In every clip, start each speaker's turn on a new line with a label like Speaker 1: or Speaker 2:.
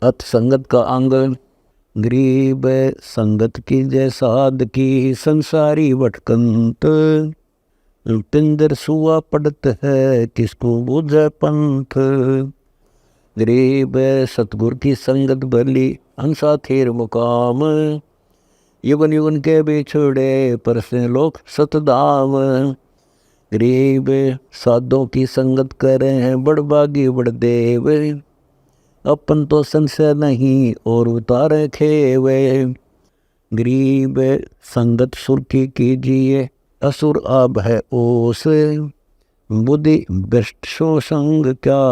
Speaker 1: अत संगत का अंग। गरीब संगत की जय साध की, संसारी भटकंत। पिंदर सुआ पड़त है, किसको बूझे पंथ। गरीब सतगुर की संगत भली, हंसा थेर मुकाम। युगन युगन के बिछड़े, परसे लोक सतधाम। गरीब साधों की संगत करें, बड़ बागी बड़ देव। अपन तो संशय नहीं, और उतारे खेवे। गरीब संगत सुर की कीजिए, असुर आब है ओस। बुद्धि भ्रष्ट सो संग क्या,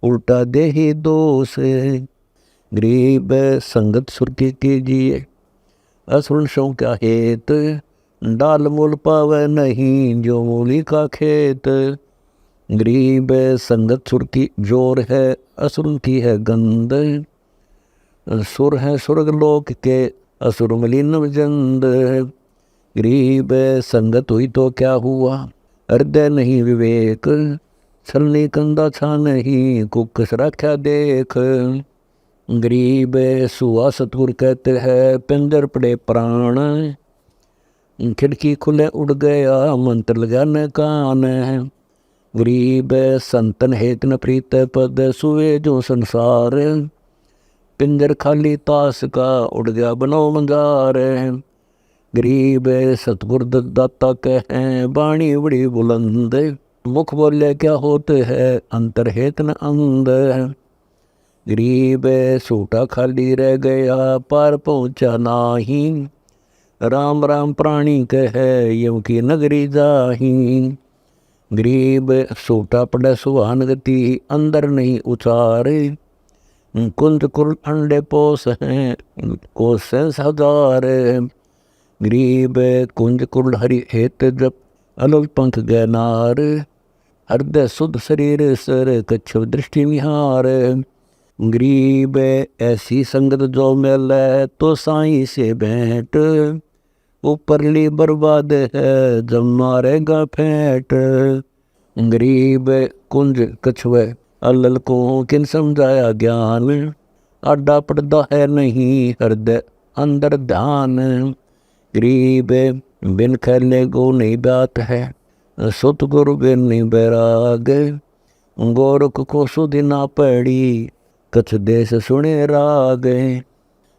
Speaker 1: उल्टा दे ही दोष। गरीब संगत सुर की कीजिए, असुर सो क्या हेत। डाल मूल पावे नहीं, जो मूली का खेत। गरीब संगत सुर की जोर है, असुर की है गंध। सुर है स्वर्ग लोक के, असुर मलिन जंद। गरीब संगत हुई तो क्या हुआ, हृदय नहीं विवेक। छलनी कंधा छा नहीं, कुकस रख्या देख। गरीब सुआ सतगुर कहते हैं, पिंजर पड़े प्राण। खिड़की खुले उड़ गया, मंत्र लगा न कान। गरीब संतन हेत न प्रीत पद, सुए जो संसार। पिंजर खाली तास का, उड़ गया बनो मंजार। गरीब सतगुर दाता कहें, बाणी बड़ी बुलंद। मुख बोले क्या होते है, अंतर हेत न अंध। गरीब सूटा खाली रह गया, पार पहुँचा नाही। राम राम प्राणी कहे, यम की नगरी जाही। गरीब सूटा पड़े सुहान गति, अंदर नहीं उचारे। कुंज कुल अंडे पोस हैं, कोस हजार। गरीब कुंज कुल हरि हेत जप, अलग पंख गैनार। हृदय शुद्ध शरीर सर, कच्छव दृष्टि विहार। गरीब ऐसी संगत जो मिले, तो साईं से भेंट। ऊपरली बर्बाद है, जब मारेगा फेंट। गरीब कुंज कछुए, अलल को किन समझाया ज्ञान। आडा पड़दा है नहीं, हृदय अंदर ध्यान। गरीब बिन खेले गो नहीं बात है, सुत गुरु बिन नहीं बैराग। गोरख को सुधि ना पड़ी, कछ देश सुने राग।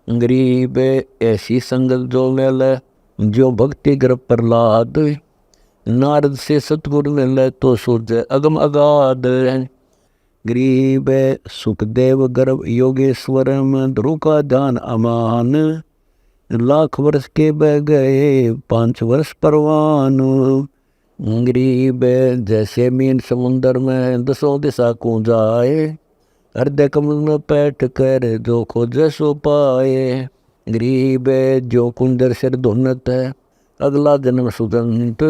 Speaker 1: गरीब ऐसी संगत जो मिले, जो भक्ति ग्रह प्रहलाद। नारद से सतगुर मिले, तो सूझे अगम अगाध। गरीब सुखदेव गर्भ योगेश्वरम, ध्रुव का ध्यान अमान। लाख वर्ष के बह गए, 5 वर्ष परवान। गरीब जैसे मीन समुंदर में, 10 दिशा को जाए। हृदय कमल में बैठ कर, जो खोजे सो पाए। गरीब जो कुंदर सिर धुनत है, अगला जन्म सुदंत।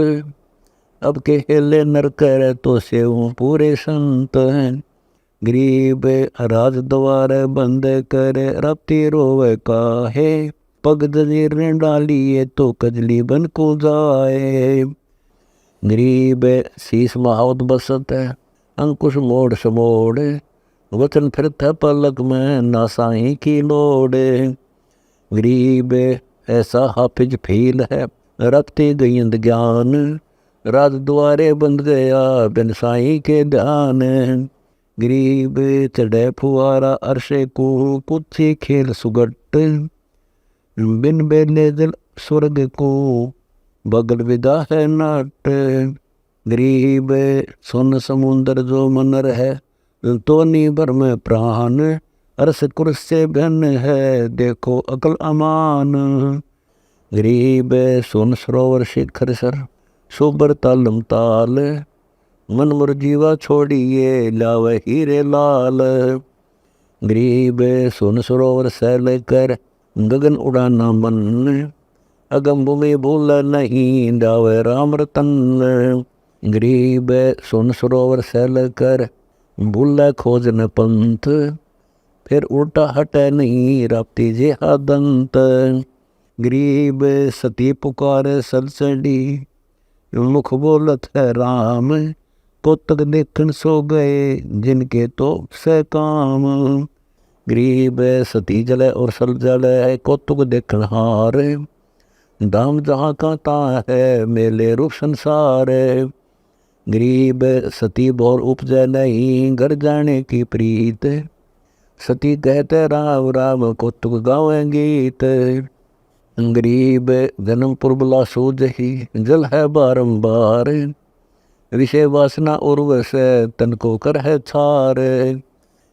Speaker 1: अब के हेले नर कर, तो सेव पूरे संत हैं। गरीब राज द्वार बंद कर, रपती रोवे काहे। पग जंजीर ने डालिए, तो कजली बन को जाए। गरीब शीश महावत बसत है, अंकुश मोड़ समोड़। वचन फिरता पलक में, ना साईं की लोड़। गरीब ऐसा हाफिज फील है, रखते गयंद ज्ञान। राज द्वारे बंद गया, बिन साईं के ध्यान। गरीब चढ़े फुआरा अरशे को, कुछ खेल सुगट। बिन बेले जल स्वर्ग को, बगल विदा है नाट। गरीब सोन समुंदर जो मनर है, तो नीबर में प्राण। अरस कुर्स से भिन्न है, देखो अकल अमान। गरीब सोन सरोवर शिखर सर, सोबर तालम ताल। मन मुरजीवा छोड़िए, लावे हीरे लाल। गरीब सोन सरोवर सैल कर, गगन उड़ाना मन। अगम भूमि भूल नहीं, जावे राम रतन। गरीब सोन सरोवर सैल कर, भूल खोजन पंथ। फिर उल्टा हटे नहीं, राप्ती जे दंत। गरीब सती पुकार सलसड़ी, मुख बोलत है राम। कोतक देखन सो गए, जिनके तो से काम। गरीब सती जले और सल जले कौतुक देखन हार, दाम जहाँ का ता है मेले रूप संसार। गरीब सती बोर उपजै नहीं घर जाने की प्रीत, सती कहते राम राम कौतुक गावे गीत। गरीब जन्म पुरबला सूझ ही जल है बारंबार, विषय वासना उर्वश तन को कर है छार।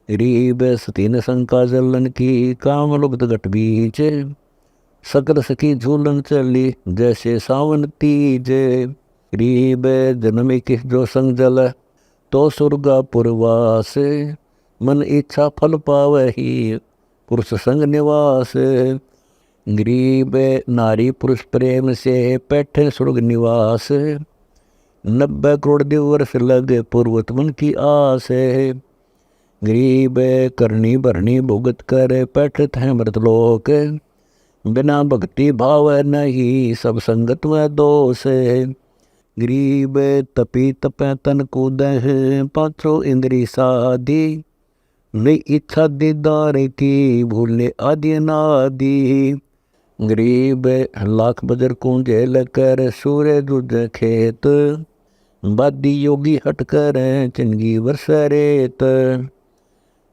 Speaker 1: गरीब सतीन शंका जलन की काम लुब्ध घट बीच, सकल सखी झूलन चली जैसे सावन तीज। गरीब जन्म किस जो संग जल तो सुरगा पुरवास, मन इच्छा फल पावही पुरुष संग निवास। गरीब नारी पुरुष प्रेम से बैठे स्वर्ग निवास, 90 करोड़ दिवर्ष लगे पूर्वत मन की आस। गरीब करनी भरनी भुगत कर बैठत है मृतलोक, बिना भक्ति भाव नहीं सब संगत में दोष। गरीब तपी तपै तन कूद पाँचों इंद्री साधी, नई इच्छा दीदार की भूले आदि अनादि। गरीब लाख बजर कुंजे लकर सूर्य दूज खेत, बादी योगी हट कर चिंगी वर्ष रेत।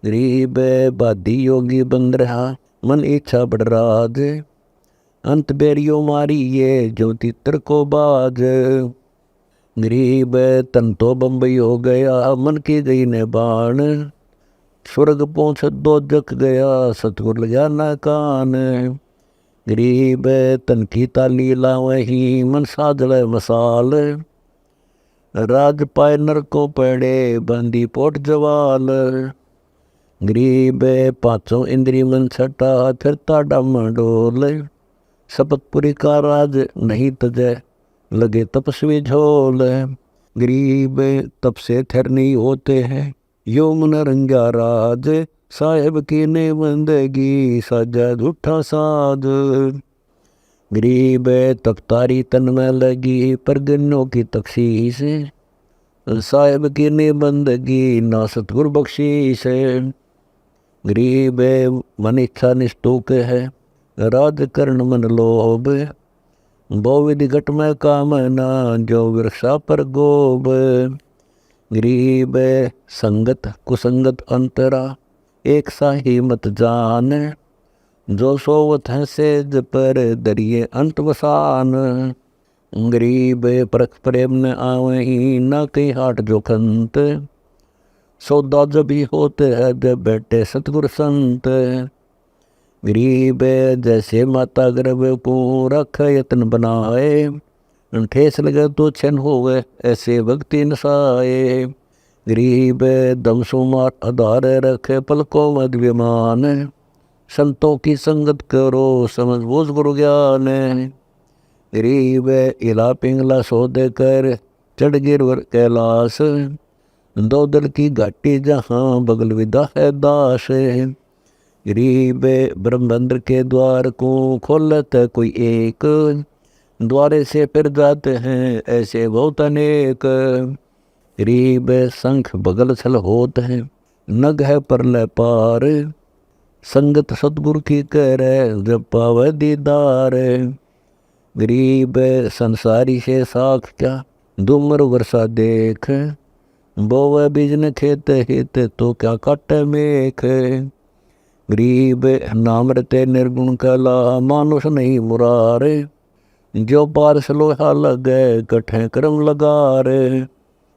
Speaker 1: गरीब बादी योगी बंद रहा मन इच्छा बढ़ राज, अंत बेरियो मारी ये ज्योति तिर को बाज। गरीब तन तो बम्बई हो गया मन की गई ने बाण, स्वर्ग पहुँच दो जक गया सतगुर लगा न कान। गरीब तन की ताली लावही मन साजल मसाल, राज पाए नर को पड़े बंदी पोट जवाल। गरीब पाँचों इंद्री मन छटा फिरता डम डोल, शपथपुरी का राज नहीं तजय लगे तपस्वी झोल। गरीब तप से थर नहीं होते हैं यो मन रंगा राज, साहेब की ने बंदगी साजा झूठा साध। गरीब तख्तारी तन में लगी परगनों की तखशीश, साहेब की ने बंदगी ना सतगुर बख्शीश। गरीब मन इच्छा निष्ठुक है राज करण मन लोभ, बहुविधि घट में कामना जो वृक्षा पर गोब। गरीब संगत कुसंगत अंतरा एक साही मत जान, जो सोवत है सेज पर दरिए अंत वसान। गरीब परख प्रेम न आवही न कहीं हाट जो खंत, सौदा जब भी होते है जब बैठे सतगुर संत। गरीब जैसे माता गर्भ को रख यत्न बनाए, ठेस लगे तो छन होवे ऐसे भक्ति नसाए। गरीब दम सुमार आधार रखे पलकों मद विमान, संतों की संगत करो समझ बोझ गुरु ज्ञान। गरीब इला पिंगला सौदे कर चढ़ गिरवर कैलाश, दो दल की घाटी जहाँ बगल विदा है दास। गरीब ब्रह्मंद्र के द्वार को खोलत कोई एक, द्वारे से फिर जाते हैं ऐसे बहुत अनेक। गरीब शंख बगल छल होत है नग है परलय पार, संगत सतगुरु की करे जब पावे दीदार। गरीब संसारी से साख क्या दुमर वर्षा देख, बोवे बीजन खेत हित तो क्या काटे मेख। गरीब नाम रते निर्गुण कला मानुष नहीं मुरारे, जो पारस लोहा लगे कठे कर्म लगार।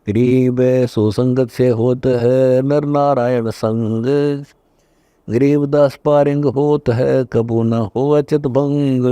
Speaker 1: गरीब सुसंगत से होत है नर नारायण संग, गरीब दास पारिंग होत है कबू न हो चित भंग।